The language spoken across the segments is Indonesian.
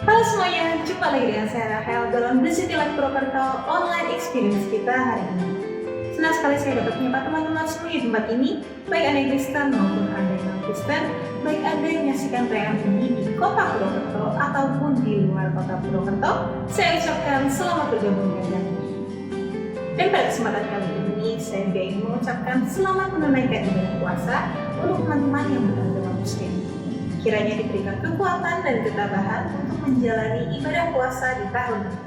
Halo semuanya, jumpa lagi dengan saya Rahel dalam The City Life Purwokerto online experience kita hari ini. Senang sekali saya dapat menyapa teman-teman semua di tempat ini, baik Anda yang Kristen maupun Anda yang non-Kristen, baik Anda yang menyaksikan tayangan ini di kota Purwokerto ataupun di luar kota Purwokerto. Saya ucapkan selamat bergabung dengan kami. Dan pada kesempatan kali ini, saya juga ingin mengucapkan selamat menunaikan ibadah puasa untuk teman-teman yang beragama Muslim. Kiranya diberikan kekuatan dan ketabahan untuk menjalani ibadah puasa di tahun ini.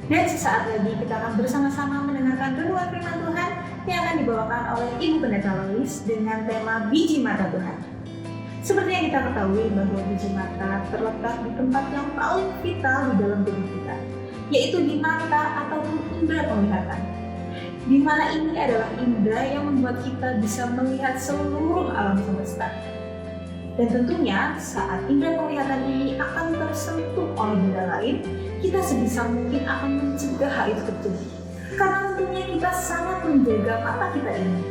Dan sesaat lagi kita akan bersama-sama mendengarkan renungan firman Tuhan yang akan dibawakan oleh Ibu Pendeta Lois dengan tema Biji Mata Tuhan. Seperti yang kita ketahui bahwa biji mata terletak di tempat yang paling vital di dalam tubuh kita, yaitu di mata ataupun indera penglihatan. Di mana ini adalah indera yang membuat kita bisa melihat seluruh alam semesta. Dan tentunya saat indera penglihatan ini akan tersentuh oleh benda lain, kita sebisa mungkin akan mencegah hal itu terjadi. Karena tentunya kita sangat menjaga mata kita ini.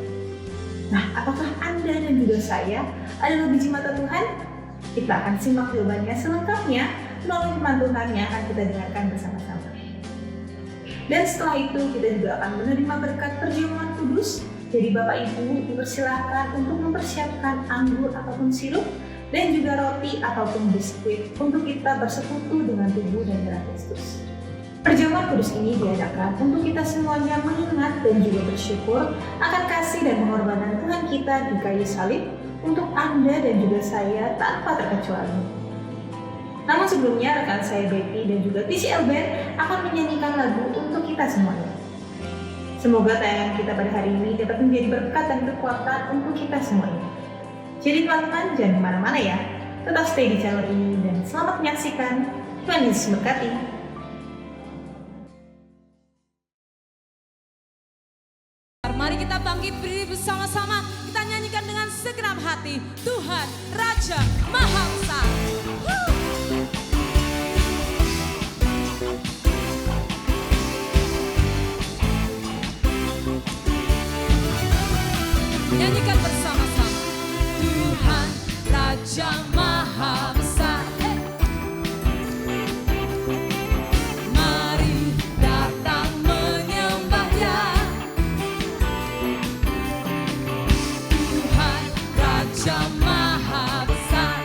Nah, apakah Anda dan juga saya adalah biji mata Tuhan? Kita akan simak jawabannya selengkapnya melalui firman Tuhan yang akan kita dengarkan bersama-sama. Dan setelah itu kita juga akan menerima berkat perjamuan kudus. Jadi Bapak Ibu dipersilahkan untuk mempersiapkan anggur ataupun sirup dan juga roti ataupun biskuit untuk kita bersekutu dengan tubuh dan darah Kristus. Perjamuan kudus ini diadakan untuk kita semuanya mengingat dan juga bersyukur akan kasih dan pengorbanan Tuhan kita di kayu salib untuk Anda dan juga saya tanpa terkecuali. Namun sebelumnya rekan saya Betty dan juga TCL Band akan menyanyikan lagu untuk kita semuanya. Semoga tayangan kita pada hari ini dapat menjadi berkat dan kekuatan untuk kita semuanya. Jadi teman-teman jangan kemana-mana ya, tetap stay di channel ini dan selamat menyaksikan. Tuhan Yesus memberkati. Mari kita bangkit berdiri bersama-sama, kita nyanyikan dengan segenap hati, Tuhan Raja Maha Besar. Nyanyikan bersama-sama, Tuhan Raja Maha Besar. Mari datang menyembah-Nya. Tuhan Raja Maha Besar.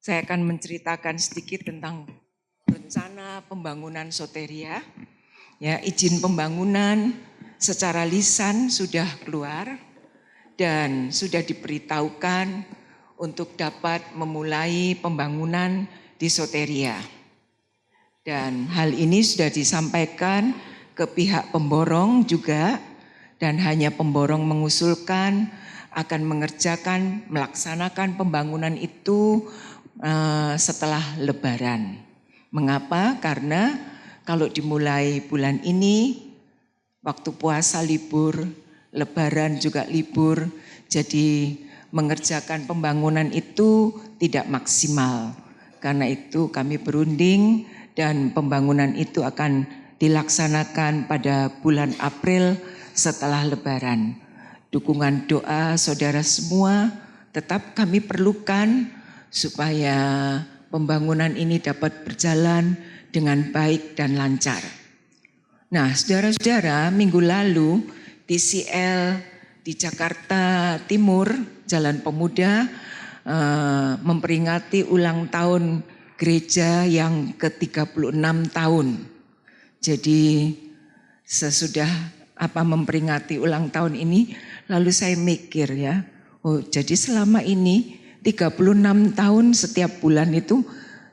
Saya akan menceritakan sedikit tentang rencana pembangunan Soteria. Ya, izin pembangunan secara lisan sudah keluar dan sudah diberitahukan untuk dapat memulai pembangunan di Soteria. Dan hal ini sudah disampaikan ke pihak pemborong juga, dan hanya pemborong mengusulkan akan mengerjakan, melaksanakan pembangunan itu setelah Lebaran. Mengapa? Karena kalau dimulai bulan ini, waktu puasa libur, Lebaran juga libur, jadi mengerjakan pembangunan itu tidak maksimal. Karena itu kami berunding dan pembangunan itu akan dilaksanakan pada bulan April setelah Lebaran. Dukungan doa saudara semua tetap kami perlukan supaya pembangunan ini dapat berjalan dengan baik dan lancar. Nah, saudara-saudara, minggu lalu TCL di Jakarta Timur, Jalan Pemuda, memperingati ulang tahun gereja yang ke-36 tahun. Jadi sesudah memperingati ulang tahun ini, lalu saya mikir ya, jadi selama ini 36 tahun setiap bulan itu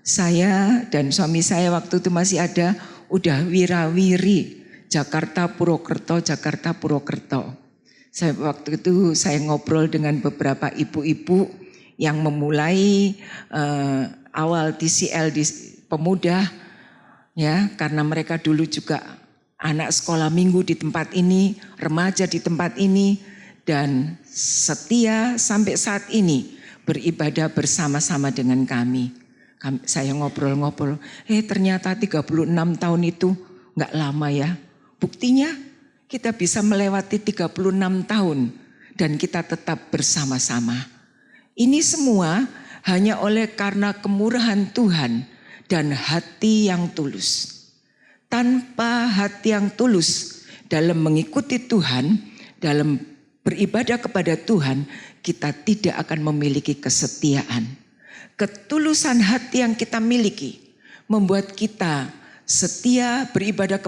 saya dan suami saya waktu itu masih ada, udah wirawiri Jakarta Purwokerto, Jakarta Purwokerto. Waktu itu saya ngobrol dengan beberapa ibu-ibu yang memulai awal TCL di Pemuda, ya, karena mereka dulu juga anak sekolah minggu di tempat ini, remaja di tempat ini, dan setia sampai saat ini beribadah bersama-sama dengan kami. Saya ngobrol-ngobrol, ternyata 36 tahun itu enggak lama ya. Buktinya kita bisa melewati 36 tahun dan kita tetap bersama-sama. Ini semua hanya oleh karena kemurahan Tuhan dan hati yang tulus. Tanpa hati yang tulus dalam mengikuti Tuhan, dalam beribadah kepada Tuhan, kita tidak akan memiliki kesetiaan. Ketulusan hati yang kita miliki membuat kita setia beribadah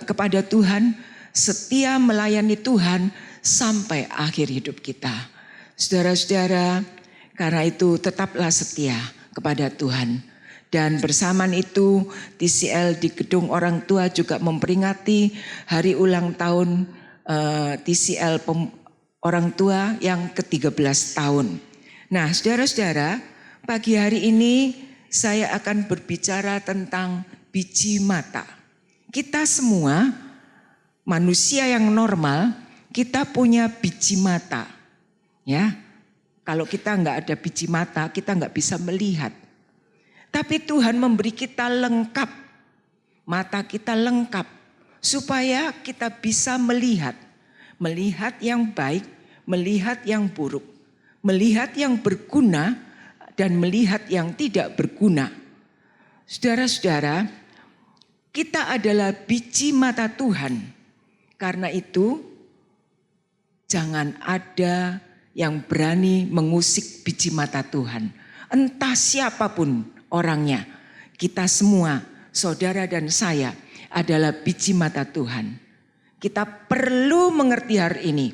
kepada Tuhan, setia melayani Tuhan sampai akhir hidup kita. Saudara-saudara, karena itu tetaplah setia kepada Tuhan. Dan bersamaan itu TCL di gedung orang tua juga memperingati hari ulang tahun TCL orang tua yang ke-13 tahun. Nah, saudara-saudara, pagi hari ini saya akan berbicara tentang biji mata. Kita semua manusia yang normal, kita punya biji mata. Ya, kalau kita nggak ada biji mata, kita nggak bisa melihat. Tapi Tuhan memberi kita lengkap, mata kita lengkap, supaya kita bisa melihat. Melihat yang baik, melihat yang buruk, melihat yang berguna, dan melihat yang tidak berguna. Saudara-saudara, kita adalah biji mata Tuhan. Karena itu, jangan ada yang berani mengusik biji mata Tuhan. Entah siapapun orangnya, kita semua, saudara dan saya, adalah biji mata Tuhan. Kita perlu mengerti hari ini,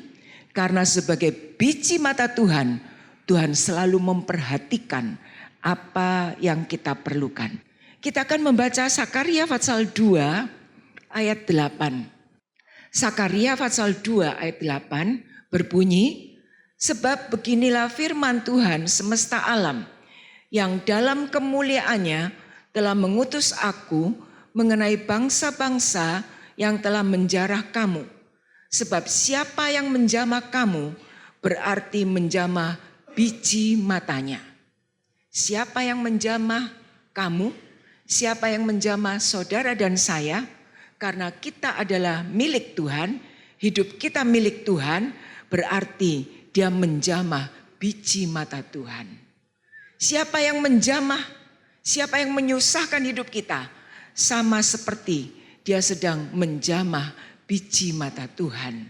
karena sebagai biji mata Tuhan, Tuhan selalu memperhatikan apa yang kita perlukan. Kita akan membaca Sakaria pasal 2 ayat 8. Sakaria pasal 2 ayat 8 berbunyi, sebab beginilah firman Tuhan semesta alam, yang dalam kemuliaannya telah mengutus aku mengenai bangsa-bangsa yang telah menjarah kamu. Sebab siapa yang menjamah kamu berarti menjamah biji matanya. Siapa yang menjamah kamu, siapa yang menjamah saudara dan saya, karena kita adalah milik Tuhan, hidup kita milik Tuhan, berarti dia menjamah biji mata Tuhan. Siapa yang menjamah, siapa yang menyusahkan hidup kita, sama seperti dia sedang menjamah biji mata Tuhan.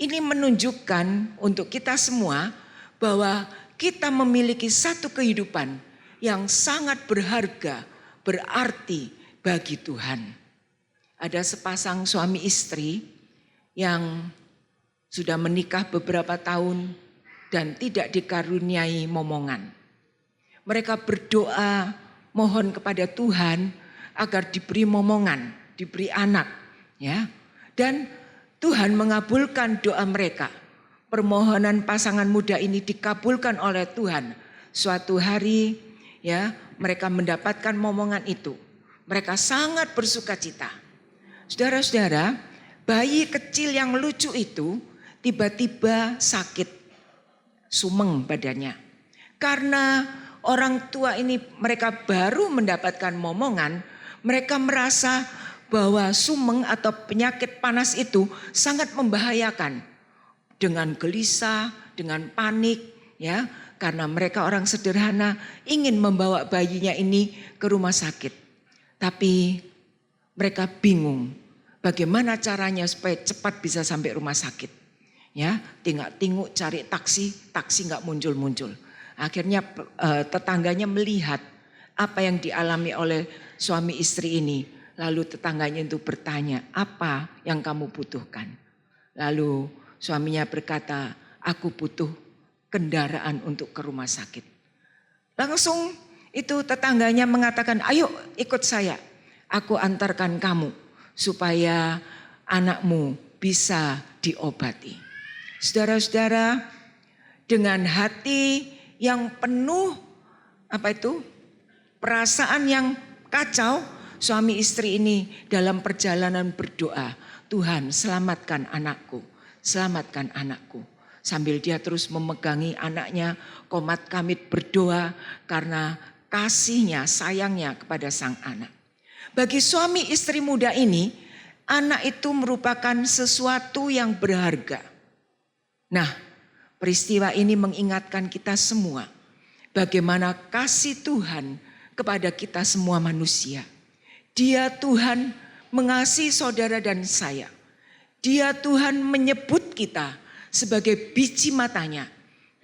Ini menunjukkan untuk kita semua bahwa kita memiliki satu kehidupan yang sangat berharga, berarti bagi Tuhan. Ada sepasang suami istri yang sudah menikah beberapa tahun dan tidak dikaruniai momongan. Mereka berdoa mohon kepada Tuhan agar diberi momongan, diberi anak, ya. Dan Tuhan mengabulkan doa mereka. Permohonan pasangan muda ini dikabulkan oleh Tuhan. Suatu hari, ya, mereka mendapatkan momongan itu. Mereka sangat bersukacita. Saudara-saudara, bayi kecil yang lucu itu tiba-tiba sakit, sumeng badannya. Karena orang tua ini mereka baru mendapatkan momongan, mereka merasa bahwa sumeng atau penyakit panas itu sangat membahayakan. Dengan gelisah, dengan panik, ya, karena mereka orang sederhana ingin membawa bayinya ini ke rumah sakit. Tapi mereka bingung bagaimana caranya supaya cepat bisa sampai rumah sakit. Ya, tinggal-tinguk cari taksi, taksi nggak muncul-muncul. Akhirnya tetangganya melihat apa yang dialami oleh suami istri ini. Lalu tetangganya itu bertanya, apa yang kamu butuhkan? Lalu suaminya berkata, aku butuh kendaraan untuk ke rumah sakit. Langsung itu tetangganya mengatakan, ayo ikut saya. Aku antarkan kamu supaya anakmu bisa diobati. Saudara-saudara, dengan hati yang penuh perasaan yang kacau, suami istri ini dalam perjalanan berdoa, Tuhan selamatkan anakku, selamatkan anakku. Sambil dia terus memegangi anaknya, komat kamit berdoa karena kasihnya, sayangnya kepada sang anak. Bagi suami istri muda ini, anak itu merupakan sesuatu yang berharga. Nah, peristiwa ini mengingatkan kita semua bagaimana kasih Tuhan kepada kita semua manusia. Dia Tuhan mengasihi saudara dan saya. Dia Tuhan menyebut kita sebagai biji matanya.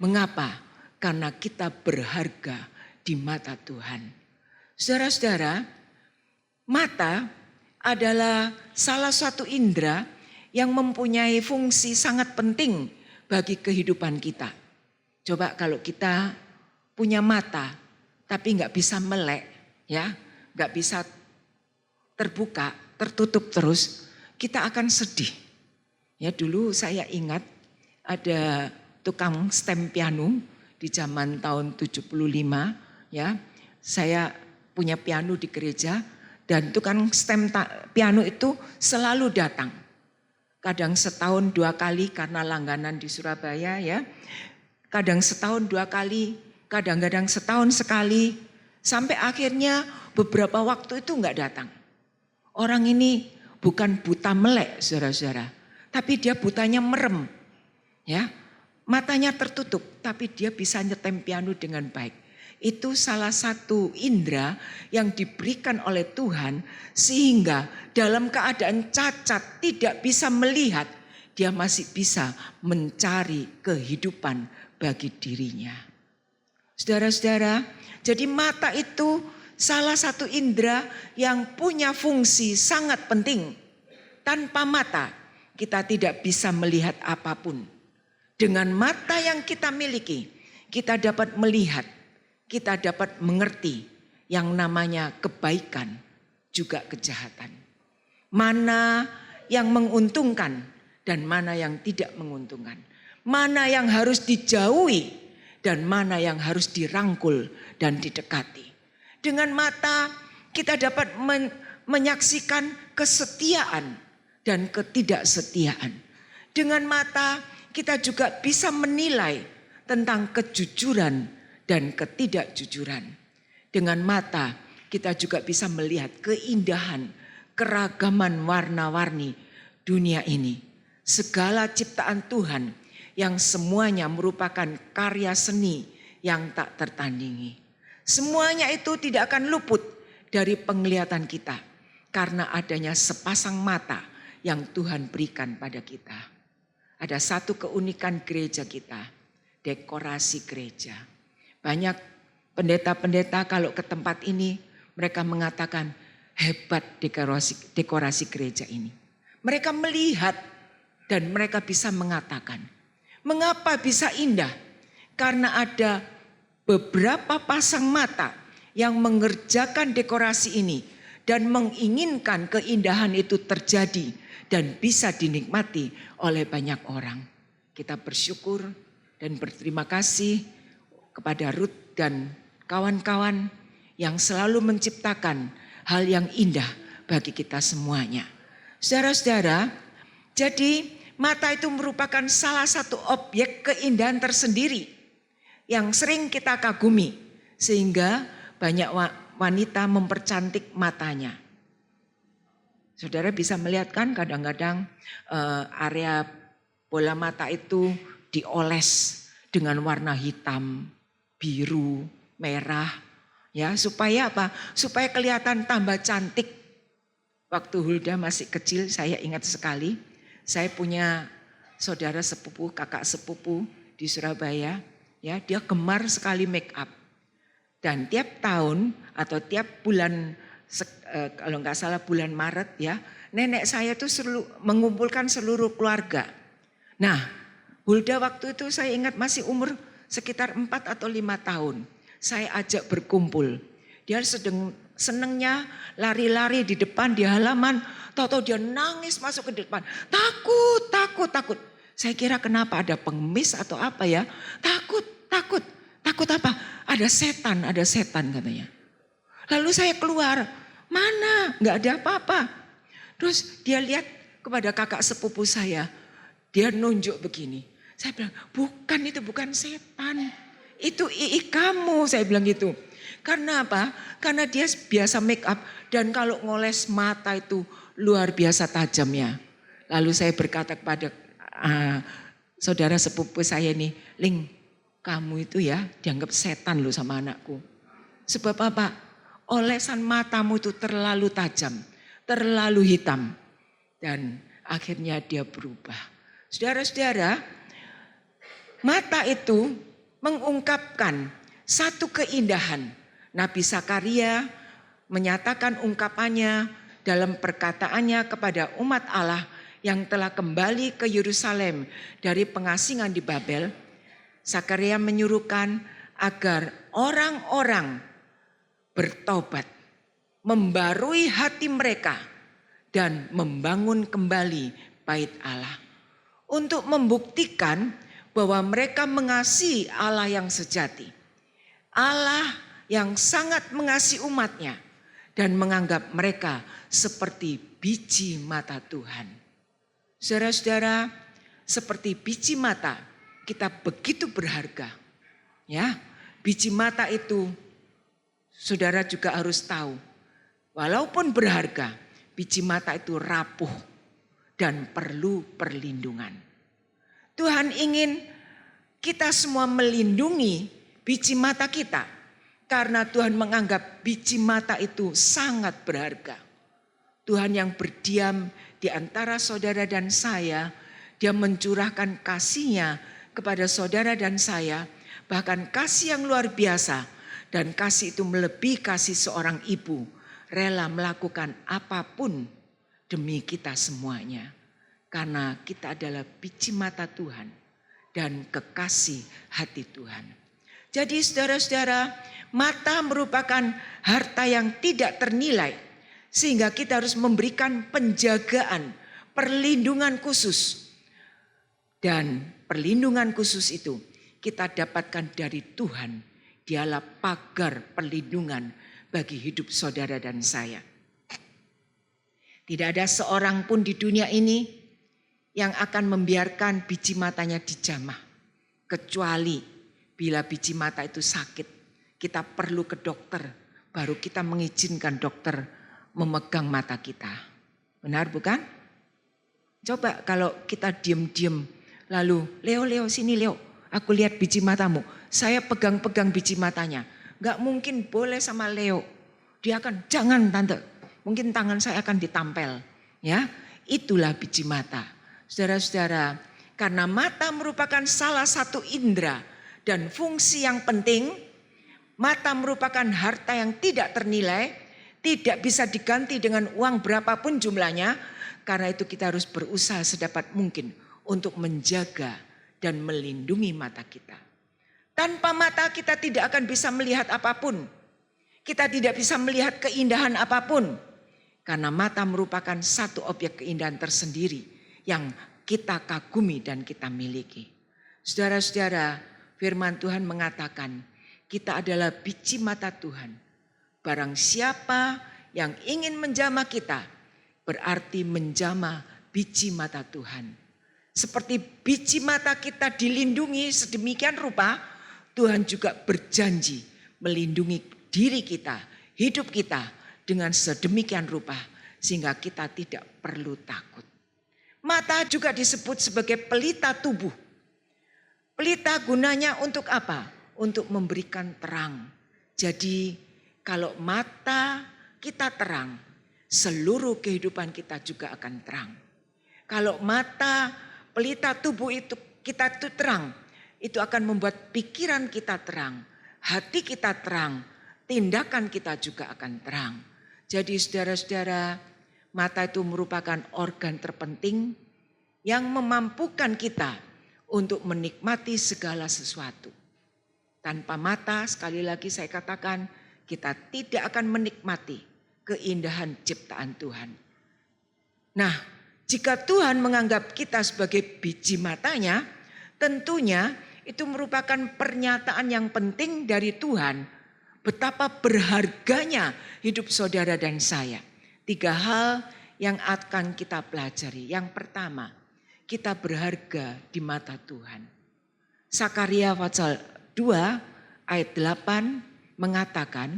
Mengapa? Karena kita berharga di mata Tuhan. Saudara-saudara, mata adalah salah satu indera yang mempunyai fungsi sangat penting bagi kehidupan kita. Coba kalau kita punya mata tapi nggak bisa melek, ya, nggak bisa terbuka, tertutup terus, kita akan sedih. Ya, dulu saya ingat ada tukang stem piano di zaman tahun 75, ya. Saya punya piano di gereja dan tukang stem piano itu selalu datang. Kadang setahun 2 kali karena langganan di Surabaya, ya. Kadang setahun 2 kali, kadang-kadang setahun sekali. Sampai akhirnya beberapa waktu itu enggak datang. Orang ini bukan buta melek, saudara-saudara. Tapi dia butanya merem. Ya, matanya tertutup, tapi dia bisa nyetem piano dengan baik. Itu salah satu indera yang diberikan oleh Tuhan sehingga dalam keadaan cacat tidak bisa melihat, dia masih bisa mencari kehidupan bagi dirinya. Saudara-saudara, jadi mata itu salah satu indera yang punya fungsi sangat penting. Tanpa mata kita tidak bisa melihat apapun. Dengan mata yang kita miliki, kita dapat melihat, kita dapat mengerti yang namanya kebaikan juga kejahatan. Mana yang menguntungkan dan mana yang tidak menguntungkan. Mana yang harus dijauhi dan mana yang harus dirangkul dan didekati. Dengan mata kita dapat menyaksikan kesetiaan dan ketidaksetiaan. Dengan mata kita juga bisa menilai tentang kejujuran dan ketidakjujuran. Dengan mata kita juga bisa melihat keindahan, keragaman warna-warni dunia ini. Segala ciptaan Tuhan yang semuanya merupakan karya seni yang tak tertandingi. Semuanya itu tidak akan luput dari penglihatan kita karena adanya sepasang mata yang Tuhan berikan pada kita. Ada satu keunikan gereja kita, dekorasi gereja. Banyak Pendeta-pendeta kalau ke tempat ini mereka mengatakan hebat dekorasi gereja ini. Mereka melihat dan mereka bisa mengatakan, mengapa bisa indah? Karena ada beberapa pasang mata yang mengerjakan dekorasi ini dan menginginkan keindahan itu terjadi dan bisa dinikmati oleh banyak orang. Kita bersyukur dan berterima kasih kepada Ruth dan kawan-kawan yang selalu menciptakan hal yang indah bagi kita semuanya. Saudara-saudara, jadi mata itu merupakan salah satu objek keindahan tersendiri yang sering kita kagumi sehingga banyak wanita mempercantik matanya. Saudara bisa melihat kan kadang-kadang area bola mata itu dioles dengan warna hitam, biru, merah. Ya, supaya apa? Supaya kelihatan tambah cantik. Waktu Hulda masih kecil saya ingat sekali. Saya punya saudara sepupu, kakak sepupu di Surabaya. Ya, dia gemar sekali make up. Dan tiap tahun atau tiap bulan, kalau nggak salah bulan Maret ya, nenek saya itu mengumpulkan seluruh keluarga. Nah, Hulda waktu itu saya ingat masih umur sekitar 4 atau 5 tahun. Saya ajak berkumpul. Dia senengnya lari-lari di depan di halaman. Tahu-tahu dia nangis masuk ke depan. Takut. Saya kira kenapa ada pengemis atau apa ya. Takut. Takut apa? Ada setan katanya. Lalu saya keluar. Mana? Nggak ada apa-apa. Terus dia lihat kepada kakak sepupu saya. Dia nunjuk begini. Saya bilang, itu bukan setan. Itu ii kamu, saya bilang gitu. Karena apa? Karena dia biasa make up. Dan kalau ngoles mata itu luar biasa tajamnya. Lalu saya berkata kepada saudara sepupu saya ini, Ling, kamu itu ya dianggap setan loh sama anakku. Sebab apa? Olesan matamu itu terlalu tajam, terlalu hitam. Dan akhirnya dia berubah. Saudara-saudara, mata itu mengungkapkan satu keindahan. Nabi Zakaria menyatakan ungkapannya dalam perkataannya kepada umat Allah yang telah kembali ke Yerusalem dari pengasingan di Babel. Zakaria menyuruhkan agar orang-orang bertobat, membarui hati mereka dan membangun kembali bait Allah. Untuk membuktikan bahwa mereka mengasihi Allah yang sejati. Allah yang sangat mengasihi umatnya dan menganggap mereka seperti biji mata Tuhan. Saudara-saudara, seperti biji mata kita begitu berharga. Ya, biji mata itu saudara juga harus tahu. Walaupun berharga, biji mata itu rapuh dan perlu perlindungan. Tuhan ingin kita semua melindungi biji mata kita. Karena Tuhan menganggap biji mata itu sangat berharga. Tuhan yang berdiam di antara saudara dan saya, dia mencurahkan kasih-Nya kepada saudara dan saya, bahkan kasih yang luar biasa, dan kasih itu melebihi kasih seorang ibu, rela melakukan apapun demi kita semuanya. Karena kita adalah biji mata Tuhan dan kekasih hati Tuhan. Jadi saudara-saudara, mata merupakan harta yang tidak ternilai. Sehingga kita harus memberikan penjagaan, perlindungan khusus. Dan perlindungan khusus itu kita dapatkan dari Tuhan. Dialah pagar perlindungan bagi hidup saudara dan saya. Tidak ada seorang pun di dunia ini yang akan membiarkan biji matanya dijamah. Kecuali bila biji mata itu sakit, kita perlu ke dokter. Baru kita mengizinkan dokter memegang mata kita. Benar bukan? Coba kalau kita diem-diem. Lalu, Leo sini Leo. Aku lihat biji matamu. Saya pegang-pegang biji matanya. Gak mungkin boleh sama Leo. Dia akan, jangan tante. Mungkin tangan saya akan ditampel. Ya, itulah biji mata. Saudara-saudara, karena mata merupakan salah satu indera dan fungsi yang penting, Mata merupakan harta yang tidak ternilai, tidak bisa diganti dengan uang berapapun jumlahnya. Karena itu kita harus berusaha sedapat mungkin untuk menjaga dan melindungi mata kita. Tanpa mata kita tidak akan bisa melihat apapun. Kita tidak bisa melihat keindahan apapun. Karena mata merupakan satu objek keindahan tersendiri yang kita kagumi dan kita miliki. Saudara-saudara, firman Tuhan mengatakan kita adalah biji mata Tuhan. Barang siapa yang ingin menjamah kita, berarti menjamah biji mata Tuhan. Seperti biji mata kita dilindungi sedemikian rupa, Tuhan juga berjanji melindungi diri kita, hidup kita dengan sedemikian rupa sehingga kita tidak perlu takut. Mata juga disebut sebagai pelita tubuh. Pelita gunanya untuk apa? Untuk memberikan terang. Jadi kalau mata kita terang, seluruh kehidupan kita juga akan terang. Kalau mata pelita tubuh itu kita itu terang, itu akan membuat pikiran kita terang, hati kita terang, tindakan kita juga akan terang. Jadi saudara-saudara, mata itu merupakan organ terpenting yang memampukan kita untuk menikmati segala sesuatu. Tanpa mata, sekali lagi saya katakan, kita tidak akan menikmati keindahan ciptaan Tuhan. Nah, jika Tuhan menganggap kita sebagai biji matanya, tentunya itu merupakan pernyataan yang penting dari Tuhan. Betapa berharganya hidup saudara dan saya. 3 hal yang akan kita pelajari. Yang pertama, kita berharga di mata Tuhan. Sakaria pasal 2 ayat 8 mengatakan,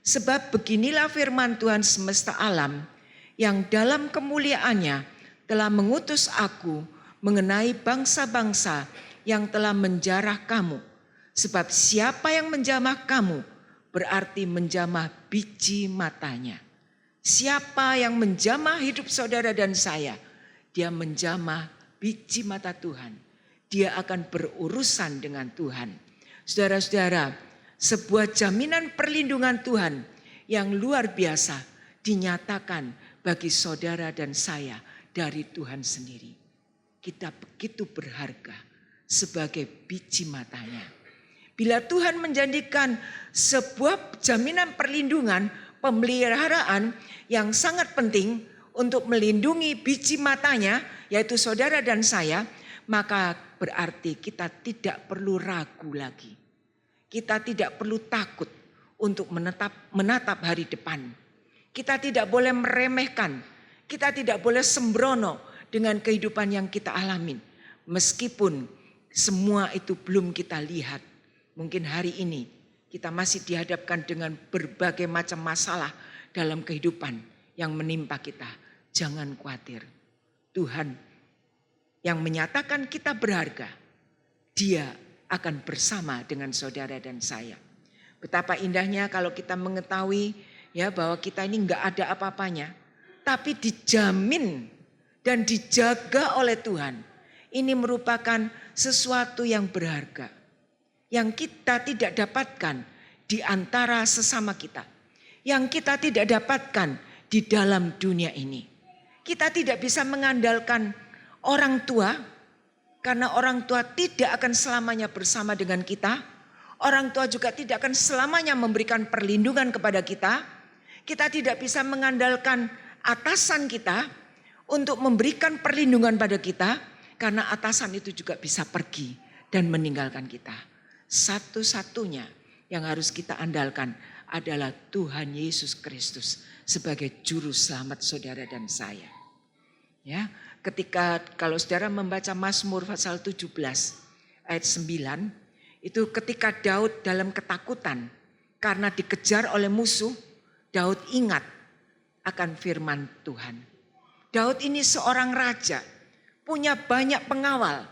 sebab beginilah firman Tuhan semesta alam yang dalam kemuliaannya telah mengutus aku mengenai bangsa-bangsa yang telah menjarah kamu. Sebab siapa yang menjamah kamu berarti menjamah biji matanya. Siapa yang menjamah hidup saudara dan saya, dia menjamah biji mata Tuhan. Dia akan berurusan dengan Tuhan. Saudara-saudara, sebuah jaminan perlindungan Tuhan yang luar biasa dinyatakan bagi saudara dan saya dari Tuhan sendiri. Kita begitu berharga sebagai biji matanya. Bila Tuhan menjadikan sebuah jaminan perlindungan, pemeliharaan yang sangat penting untuk melindungi biji matanya, yaitu saudara dan saya, maka berarti kita tidak perlu ragu lagi. Kita tidak perlu takut untuk menatap hari depan. Kita tidak boleh meremehkan, kita tidak boleh sembrono dengan kehidupan yang kita alamin. Meskipun semua itu belum kita lihat. Mungkin hari ini kita masih dihadapkan dengan berbagai macam masalah dalam kehidupan yang menimpa kita. Jangan khawatir. Tuhan yang menyatakan kita berharga, Dia akan bersama dengan saudara dan saya. Betapa indahnya kalau kita mengetahui ya bahwa kita ini enggak ada apa-apanya, tapi dijamin dan dijaga oleh Tuhan. Ini merupakan sesuatu yang berharga, yang kita tidak dapatkan di antara sesama kita, yang kita tidak dapatkan di dalam dunia ini. Kita tidak bisa mengandalkan orang tua, karena orang tua tidak akan selamanya bersama dengan kita. Orang tua juga tidak akan selamanya memberikan perlindungan kepada kita. Kita tidak bisa mengandalkan atasan kita untuk memberikan perlindungan pada kita, karena atasan itu juga bisa pergi dan meninggalkan kita. Satu-satunya yang harus kita andalkan adalah Tuhan Yesus Kristus sebagai juru selamat saudara dan saya. Ya, ketika kalau saudara membaca Mazmur pasal 17 ayat 9, itu ketika Daud dalam ketakutan karena dikejar oleh musuh, Daud ingat akan firman Tuhan. Daud ini seorang raja, punya banyak pengawal,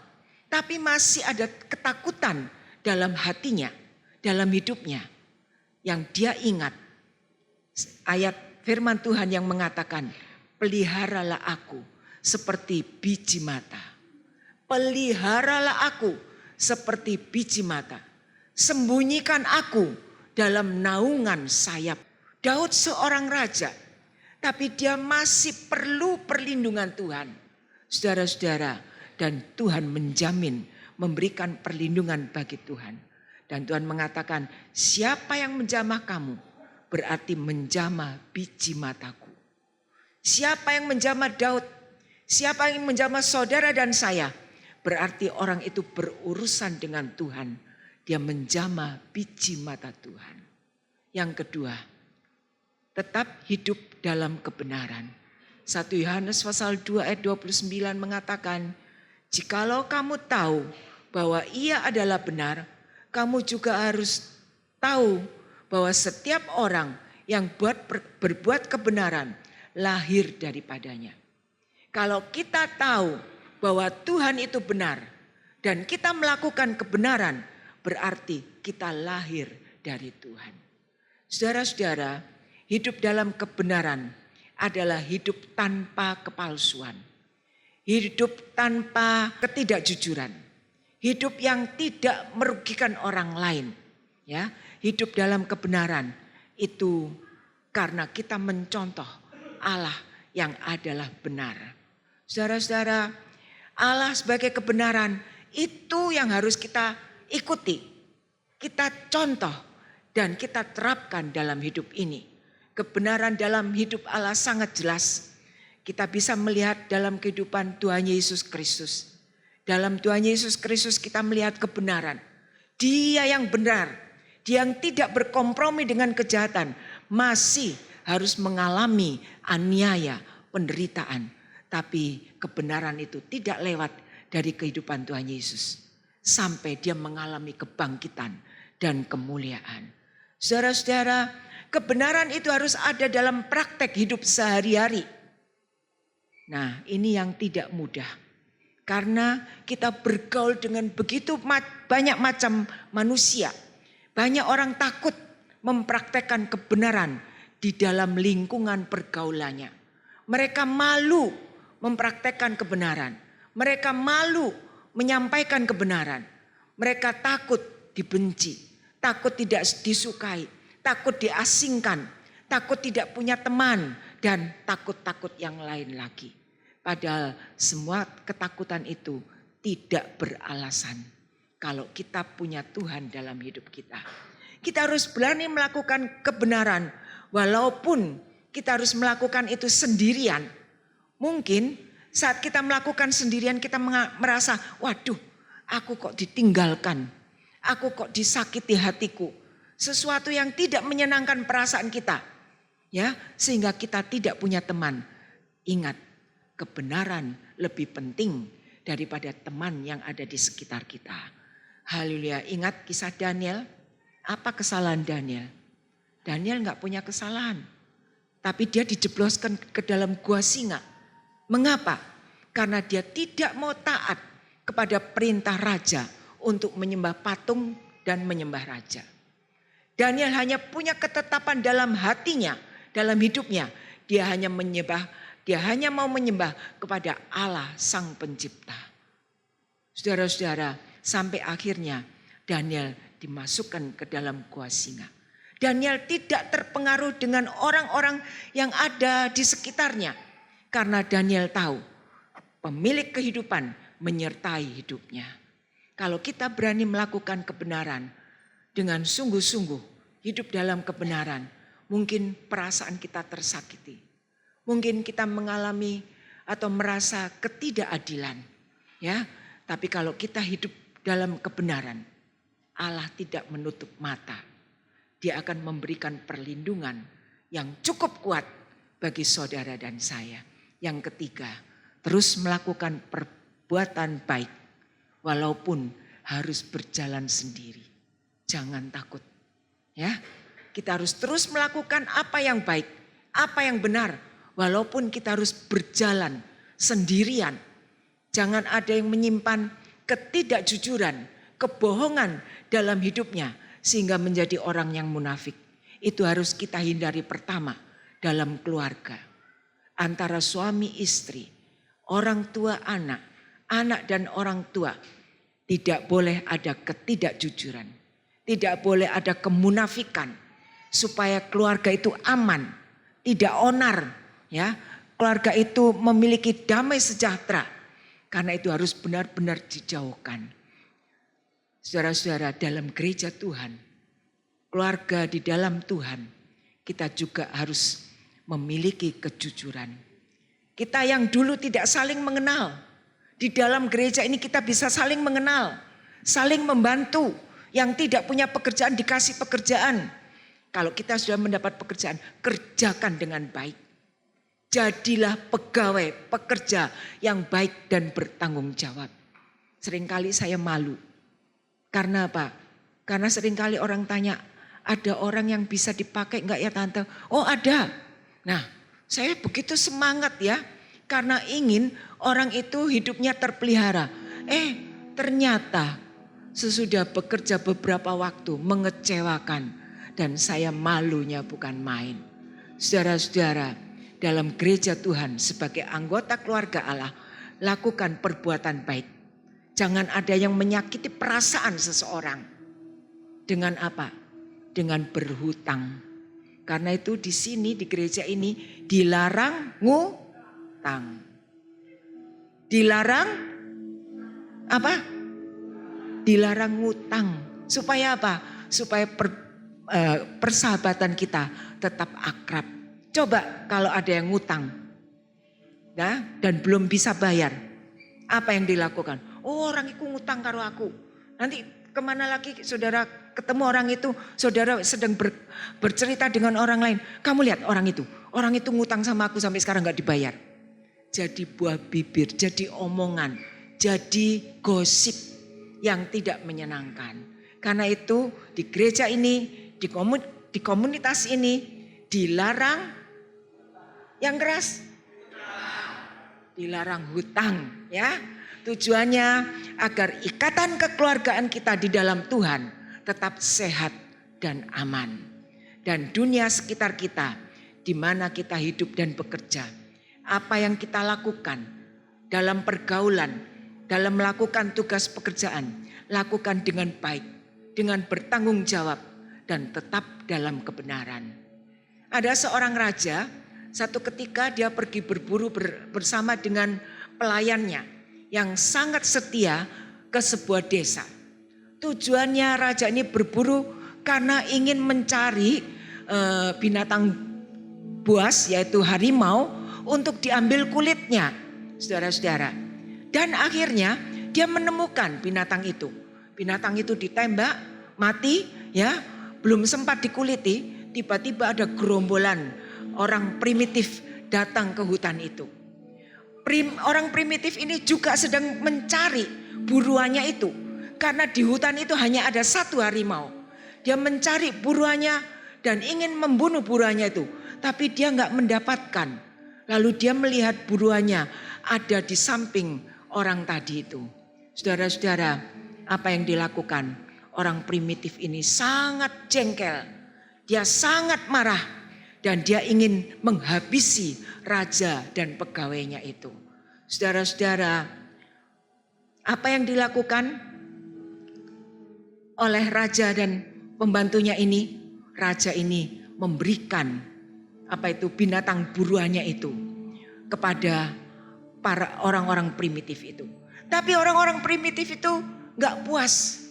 tapi masih ada ketakutan dalam hatinya, dalam hidupnya. Yang dia ingat ayat firman Tuhan yang mengatakan, peliharalah aku seperti biji mata. Peliharalah aku seperti biji mata. Sembunyikan aku dalam naungan sayap. Daud seorang raja, tapi dia masih perlu perlindungan Tuhan. Saudara-saudara, dan Tuhan menjamin memberikan perlindungan bagi Tuhan. Dan Tuhan mengatakan, siapa yang menjamah kamu berarti menjamah biji mataku. Siapa yang menjamah Daud, siapa yang menjamah saudara dan saya, berarti orang itu berurusan dengan Tuhan. Dia menjamah biji mata Tuhan. Yang kedua, tetap hidup dalam kebenaran. 1 Yohanes pasal 2 ayat 29 mengatakan, jikalau kamu tahu bahwa ia adalah benar, kamu juga harus tahu bahwa setiap orang yang berbuat kebenaran lahir daripadanya. Kalau kita tahu bahwa Tuhan itu benar dan kita melakukan kebenaran, berarti kita lahir dari Tuhan. Saudara-saudara, hidup dalam kebenaran adalah hidup tanpa kepalsuan. Hidup tanpa ketidakjujuran. Hidup yang tidak merugikan orang lain. Ya, hidup dalam kebenaran itu karena kita mencontoh Allah yang adalah benar. Saudara-saudara, Allah sebagai kebenaran itu yang harus kita ikuti. Kita contoh dan kita terapkan dalam hidup ini. Kebenaran dalam hidup Allah sangat jelas. Kita bisa melihat dalam kehidupan Tuhan Yesus Kristus. Dalam Tuhan Yesus Kristus kita melihat kebenaran. Dia yang benar, dia yang tidak berkompromi dengan kejahatan, masih harus mengalami aniaya, penderitaan. Tapi kebenaran itu tidak lewat dari kehidupan Tuhan Yesus. Sampai dia mengalami kebangkitan dan kemuliaan. Saudara-saudara, kebenaran itu harus ada dalam praktek hidup sehari-hari. Nah, ini yang tidak mudah. Karena kita bergaul dengan begitu banyak macam manusia. Banyak orang takut mempraktekkan kebenaran di dalam lingkungan pergaulannya. Mereka malu mempraktekkan kebenaran. Mereka malu menyampaikan kebenaran. Mereka takut dibenci, takut tidak disukai, takut diasingkan, takut tidak punya teman, dan takut-takut yang lain lagi. Padahal semua ketakutan itu tidak beralasan. Kalau kita punya Tuhan dalam hidup kita. Kita harus berani melakukan kebenaran. Walaupun kita harus melakukan itu sendirian. Mungkin saat kita melakukan sendirian kita merasa, waduh aku kok ditinggalkan. Aku kok disakiti hatiku. Sesuatu yang tidak menyenangkan perasaan kita. Ya, sehingga kita tidak punya teman. Ingat, kebenaran lebih penting daripada teman yang ada di sekitar kita. Haleluya. Ingat kisah Daniel. Apa kesalahan Daniel? Daniel gak punya kesalahan. Tapi dia dijebloskan ke dalam gua singa. Mengapa? Karena dia tidak mau taat kepada perintah raja untuk menyembah patung dan menyembah raja. Daniel hanya punya ketetapan dalam hatinya, dalam hidupnya. Dia hanya mau menyembah kepada Allah Sang Pencipta. Saudara-saudara, sampai akhirnya Daniel dimasukkan ke dalam gua singa. Daniel tidak terpengaruh dengan orang-orang yang ada di sekitarnya. Karena Daniel tahu pemilik kehidupan menyertai hidupnya. Kalau kita berani melakukan kebenaran dengan sungguh-sungguh hidup dalam kebenaran, mungkin perasaan kita tersakiti. Mungkin kita mengalami atau merasa ketidakadilan. Ya, tapi kalau kita hidup dalam kebenaran, Allah tidak menutup mata. Dia akan memberikan perlindungan yang cukup kuat bagi saudara dan saya. Yang ketiga, terus melakukan perbuatan baik walaupun harus berjalan sendiri. Jangan takut. Ya, kita harus terus melakukan apa yang baik, apa yang benar. Walaupun kita harus berjalan sendirian. Jangan ada yang menyimpan ketidakjujuran, kebohongan dalam hidupnya. Sehingga menjadi orang yang munafik. Itu harus kita hindari pertama dalam keluarga. Antara suami istri, orang tua anak, anak dan orang tua. Tidak boleh ada ketidakjujuran. Tidak boleh ada kemunafikan supaya keluarga itu aman, tidak onar, ya. Keluarga itu memiliki damai sejahtera. Karena itu harus benar-benar dijauhkan. Saudara-saudara, dalam gereja Tuhan, keluarga di dalam Tuhan, kita juga harus memiliki kejujuran. Kita yang dulu tidak saling mengenal, di dalam gereja ini kita bisa saling mengenal, saling membantu. Yang tidak punya pekerjaan dikasih pekerjaan. Kalau kita sudah mendapat pekerjaan, kerjakan dengan baik. Jadilah pegawai, pekerja yang baik dan bertanggung jawab. Seringkali saya malu. Karena apa? Karena seringkali orang tanya, ada orang yang bisa dipakai enggak ya tante? Oh ada. Nah, saya begitu semangat ya. Karena ingin orang itu hidupnya terpelihara. Ternyata sesudah bekerja beberapa waktu mengecewakan. Dan saya malunya bukan main. Saudara-saudara, dalam gereja Tuhan sebagai anggota keluarga Allah, lakukan perbuatan baik. Jangan ada yang menyakiti perasaan seseorang. Dengan apa? Dengan berhutang. Karena itu di sini di gereja ini dilarang ngutang. Dilarang apa? Dilarang ngutang. Supaya apa? Supaya persahabatan kita tetap akrab. Coba kalau ada yang ngutang ya, dan belum bisa bayar. Apa yang dilakukan? Oh, orang itu ngutang karo aku. Nanti kemana lagi saudara ketemu orang itu, saudara sedang bercerita dengan orang lain. Kamu lihat orang itu ngutang sama aku sampai sekarang gak dibayar. Jadi buah bibir, jadi omongan, jadi gosip yang tidak menyenangkan. Karena itu di gereja ini, di komunitas ini dilarang yang keras. Dilarang hutang ya. Tujuannya agar ikatan kekeluargaan kita di dalam Tuhan tetap sehat dan aman. Dan dunia sekitar kita di mana kita hidup dan bekerja. Apa yang kita lakukan dalam pergaulan, dalam melakukan tugas pekerjaan, lakukan dengan baik, dengan bertanggung jawab dan tetap dalam kebenaran. Ada seorang raja, satu ketika dia pergi berburu bersama dengan pelayannya yang sangat setia ke sebuah desa. Tujuannya raja ini berburu karena ingin mencari binatang buas yaitu harimau untuk diambil kulitnya, saudara-saudara. Dan akhirnya dia menemukan binatang itu. Binatang itu ditembak, mati ya, belum sempat dikuliti, tiba-tiba ada gerombolan orang primitif datang ke hutan itu. Orang primitif ini juga sedang mencari buruannya itu. Karena di hutan itu hanya ada satu harimau. Dia mencari buruannya dan ingin membunuh buruannya itu. Tapi dia nggak mendapatkan. Lalu dia melihat buruannya ada di samping orang tadi itu. Saudara-saudara, apa yang dilakukan? Orang primitif ini sangat jengkel. Dia sangat marah. Dan dia ingin menghabisi raja dan pegawainya itu. Saudara-saudara, apa yang dilakukan oleh raja dan pembantunya ini? Raja ini memberikan binatang buruannya itu kepada para orang-orang primitif itu. Tapi orang-orang primitif itu gak puas.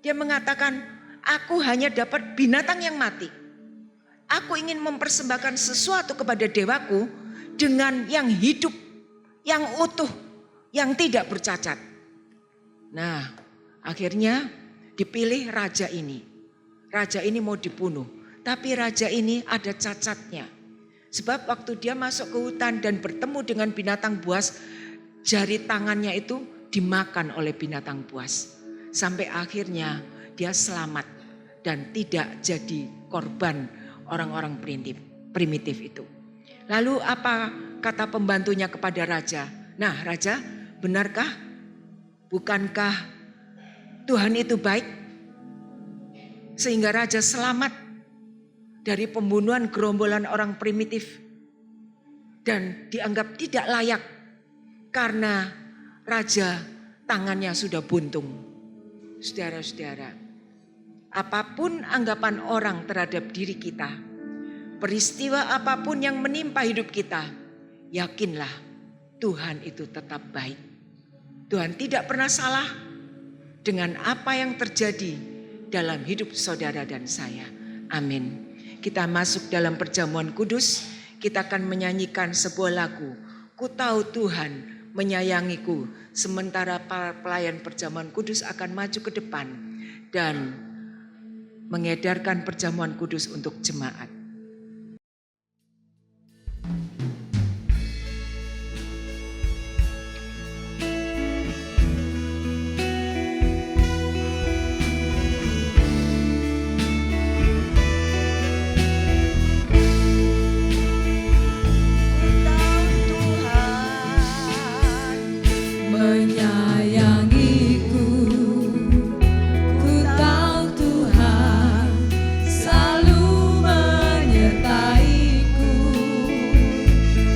Dia mengatakan, aku hanya dapat binatang yang mati. Aku ingin mempersembahkan sesuatu kepada dewaku dengan yang hidup, yang utuh, yang tidak bercacat. Nah, akhirnya dipilih raja ini. Raja ini mau dibunuh, tapi raja ini ada cacatnya. Sebab waktu dia masuk ke hutan dan bertemu dengan binatang buas, jari tangannya itu dimakan oleh binatang buas. Sampai akhirnya dia selamat dan tidak jadi korban orang-orang primitif itu. Lalu apa kata pembantunya kepada raja? Nah raja, benarkah? Bukankah Tuhan itu baik? Sehingga raja selamat dari pembunuhan gerombolan orang primitif. Dan dianggap tidak layak karena raja tangannya sudah buntung. Saudara-saudara, apapun anggapan orang terhadap diri kita, peristiwa apapun yang menimpa hidup kita, yakinlah Tuhan itu tetap baik. Tuhan tidak pernah salah dengan apa yang terjadi dalam hidup saudara dan saya. Amin. Kita masuk dalam perjamuan kudus, kita akan menyanyikan sebuah lagu, Ku tahu Tuhan menyayangiku. Sementara para pelayan perjamuan kudus akan maju ke depan dan mengedarkan perjamuan kudus untuk jemaat. Menyayangiku, ku tahu Tuhan selalu menyertaiku.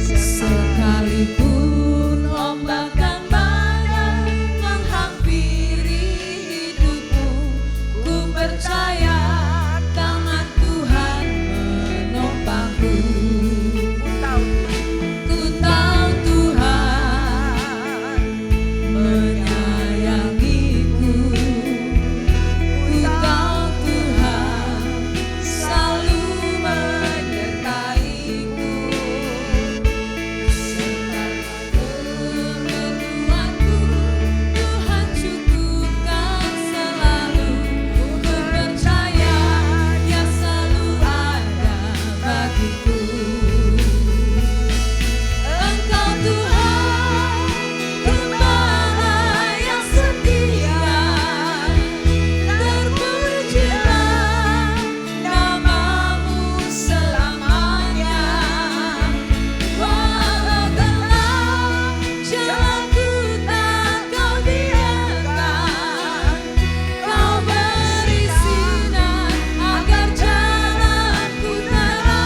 Sekalipun ombak dan badai menghampiri hidupku, ku percaya tangan Tuhan menopangku. Ku tahu Tuhan menyayangiku, ku tahu Tuhan selalu menyertaiku. Sekalipun keperluanku, Tuhan cukupkan selalu. Ku percaya Dia selalu ada bagiku. Engkau Tuhan, Gembala yang setia, terpujilah nama-Mu selamanya. Walau gelap jalanku tak Kau biarkan, Kau beri sinar agar jalanku terang.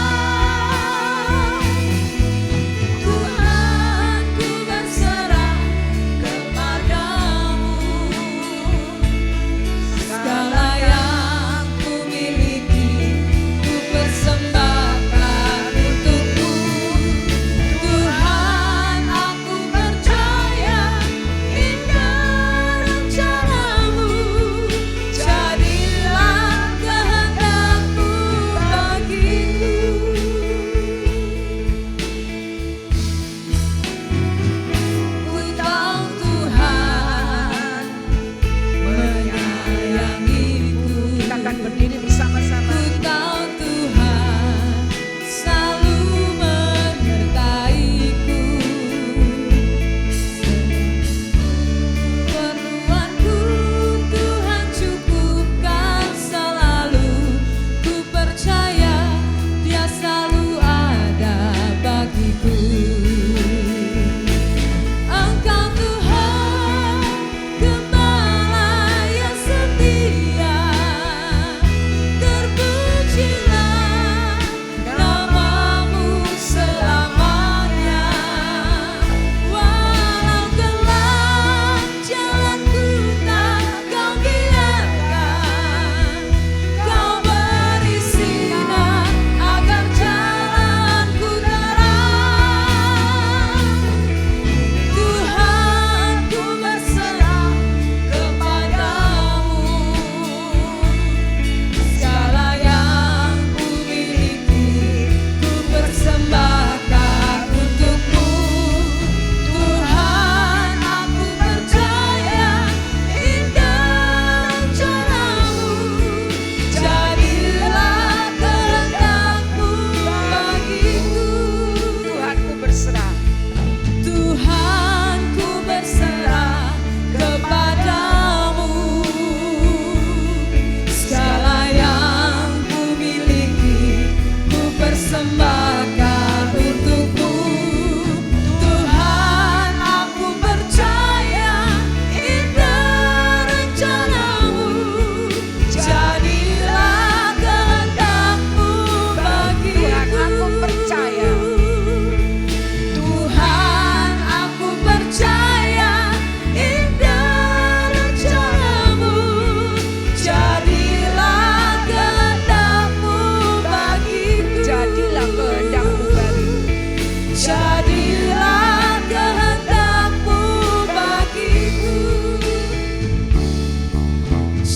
Tuhan, ku berserah kepadamu, segala yang ku miliki ku persembahkan untukmu. Tuhan, aku percaya indah rencana-Mu, jadilah kehendak-Mu bagiku. Ku tahu Tuhan menyayangiku. Kita akan berdiri bersama-sama. Ku tahu Tuhan selalu menyertaiku. Keperluanku Tuhan cukupkan selalu. Ku percaya Dia selalu ada bagiku. Engkau Tuhan, Gembala yang setia,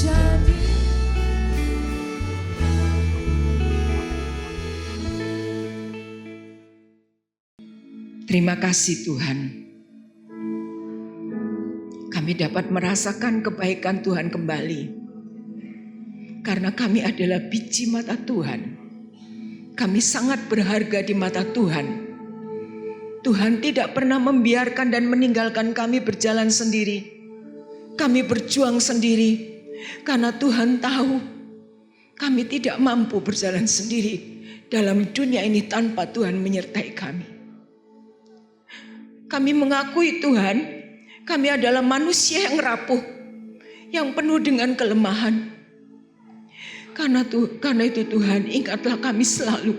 jadi. Terima kasih Tuhan. Kami dapat merasakan kebaikan Tuhan kembali. Karena kami adalah biji mata Tuhan. Kami sangat berharga di mata Tuhan. Tuhan tidak pernah membiarkan dan meninggalkan kami berjalan sendiri. Kami berjuang sendiri. Karena Tuhan tahu kami tidak mampu berjalan sendiri dalam dunia ini tanpa Tuhan menyertai kami. Kami mengakui Tuhan, kami adalah manusia yang rapuh, yang penuh dengan kelemahan. Karena itu Tuhan, ingatlah kami selalu.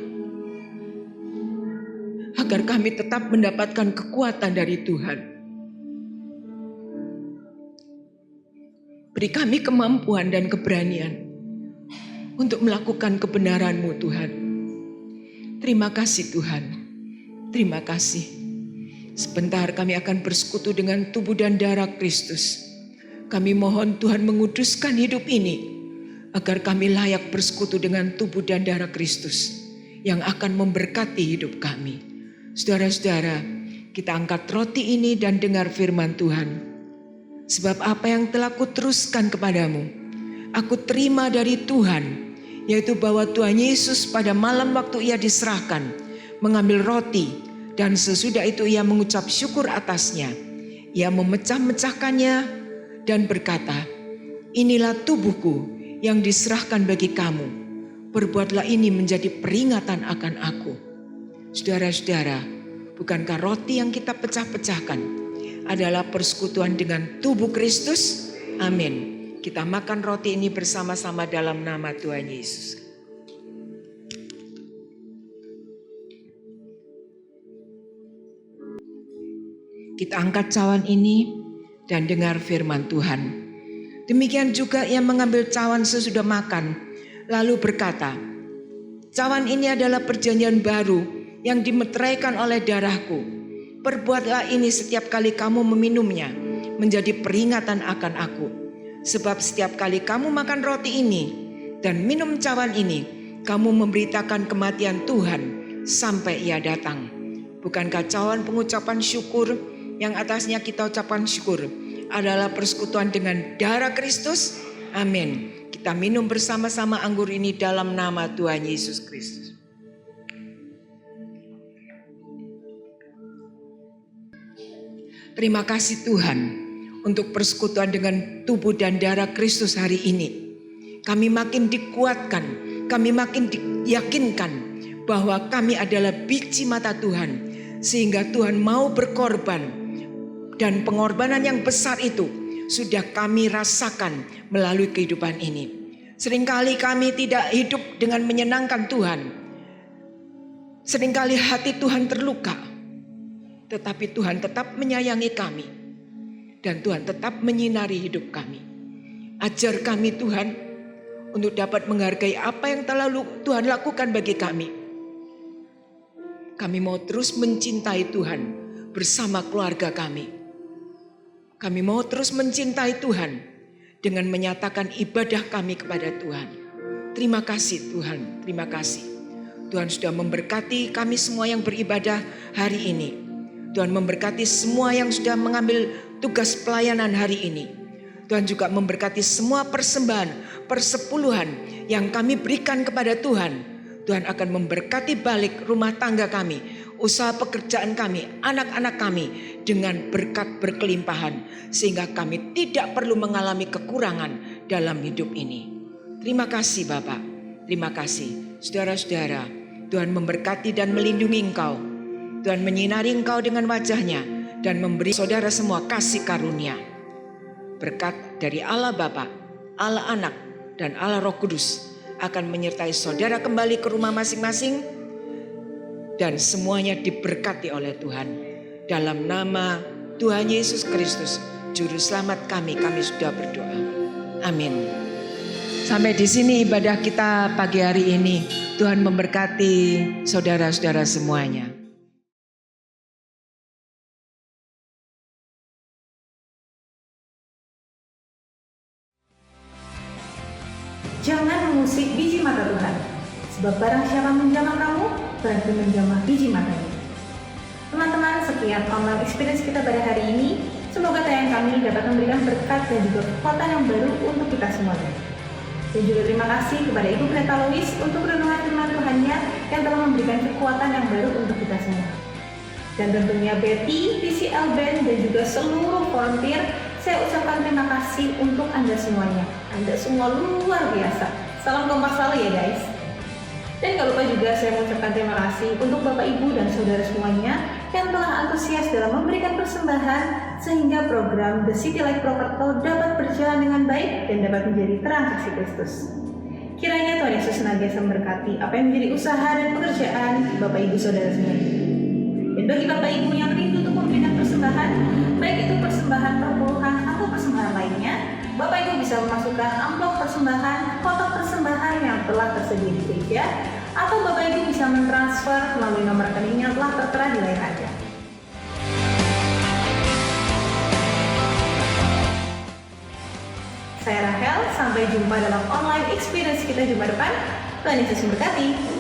Agar kami tetap mendapatkan kekuatan dari Tuhan. Beri kami kemampuan dan keberanian untuk melakukan kebenaran-Mu Tuhan. Terima kasih Tuhan, terima kasih. Sebentar kami akan bersekutu dengan tubuh dan darah Kristus. Kami mohon Tuhan menguduskan hidup ini, agar kami layak bersekutu dengan tubuh dan darah Kristus yang akan memberkati hidup kami. Saudara-saudara, kita angkat roti ini dan dengar firman Tuhan. Sebab apa yang telah kuteruskan kepadamu, aku terima dari Tuhan, yaitu bahwa Tuhan Yesus pada malam waktu ia diserahkan, mengambil roti, dan sesudah itu ia mengucap syukur atasnya. Ia memecah-mecahkannya dan berkata, inilah tubuhku yang diserahkan bagi kamu. Perbuatlah ini menjadi peringatan akan aku. Saudara-saudara, bukankah roti yang kita pecah-pecahkan adalah persekutuan dengan tubuh Kristus? Amin. Kita makan roti ini bersama-sama dalam nama Tuhan Yesus. Kita angkat cawan ini dan dengar firman Tuhan. Demikian juga ia mengambil cawan sesudah makan, lalu berkata, cawan ini adalah perjanjian baru yang dimeteraikan oleh darahku. Perbuatlah ini setiap kali kamu meminumnya, menjadi peringatan akan aku. Sebab setiap kali kamu makan roti ini dan minum cawan ini, kamu memberitakan kematian Tuhan sampai ia datang. Bukankah cawan pengucapan syukur yang atasnya kita ucapkan syukur adalah persekutuan dengan darah Kristus? Amin. Kita minum bersama-sama anggur ini dalam nama Tuhan Yesus Kristus. Terima kasih Tuhan untuk persekutuan dengan tubuh dan darah Kristus hari ini. Kami makin dikuatkan, kami makin diyakinkan bahwa kami adalah biji mata Tuhan, sehingga Tuhan mau berkorban. Dan pengorbanan yang besar itu sudah kami rasakan melalui kehidupan ini. Seringkali kami tidak hidup dengan menyenangkan Tuhan. Seringkali hati Tuhan terluka. Tetapi Tuhan tetap menyayangi kami. Dan Tuhan tetap menyinari hidup kami. Ajar kami Tuhan untuk dapat menghargai apa yang telah Tuhan lakukan bagi kami. Kami mau terus mencintai Tuhan bersama keluarga kami. Kami mau terus mencintai Tuhan dengan menyatakan ibadah kami kepada Tuhan. Terima kasih Tuhan, terima kasih. Tuhan sudah memberkati kami semua yang beribadah hari ini. Tuhan memberkati semua yang sudah mengambil tugas pelayanan hari ini. Tuhan juga memberkati semua persembahan, persepuluhan yang kami berikan kepada Tuhan. Tuhan akan memberkati balik rumah tangga kami, usaha pekerjaan kami, anak-anak kami dengan berkat berkelimpahan, sehingga kami tidak perlu mengalami kekurangan dalam hidup ini. Terima kasih Bapak, terima kasih. Saudara-saudara, Tuhan memberkati dan melindungi engkau. Tuhan menyinari engkau dengan wajahnya dan memberi saudara semua kasih karunia. Berkat dari Allah Bapa, Allah Anak, dan Allah Roh Kudus akan menyertai saudara kembali ke rumah masing-masing. Dan semuanya diberkati oleh Tuhan. Dalam nama Tuhan Yesus Kristus, Juru Selamat kami sudah berdoa. Amin. Sampai di sini ibadah kita pagi hari ini. Tuhan memberkati saudara-saudara semuanya. Jangan mengusik biji mata Tuhan, sebab barang siapa menjamah kamu, berarti menjamah biji matanya. Teman-teman, sekian online experience kita pada hari ini. Semoga tayang kami dapat memberikan berkat dan juga kekuatan yang baru untuk kita semuanya. Dan juga terima kasih kepada Ibu Pendeta Lois untuk renungan firman Tuhannya yang telah memberikan kekuatan yang baru untuk kita semua. Dan tentunya Betty, PCL Band, dan juga seluruh volunteer, saya ucapkan terima kasih untuk Anda semuanya. Anda semua luar biasa. Salam kompak selalu ya guys. Dan gak lupa juga saya mengucapkan terima kasih untuk Bapak Ibu dan Saudara semuanya yang telah antusias dalam memberikan persembahan sehingga program The City Light Purwokerto dapat berjalan dengan baik dan dapat menjadi terang saksi Kristus. Kiranya Tuhan Yesus senantiasa memberkati apa yang menjadi usaha dan pekerjaan Bapak Ibu Saudara semuanya. Dan bagi Bapak Ibu yang rindu untuk memberikan persembahan, baik itu persembahan perpuluhan atau persembahan lainnya, Bapak Ibu bisa memasukkan amplop persembahan, kotak persembahan yang telah tersedia di gereja, atau Bapak Ibu bisa mentransfer melalui nomor rekening yang telah tertera di layar Anda. Saya Rahel, sampai jumpa dalam online experience kita Jumat depan. Tuhan Yesus memberkati.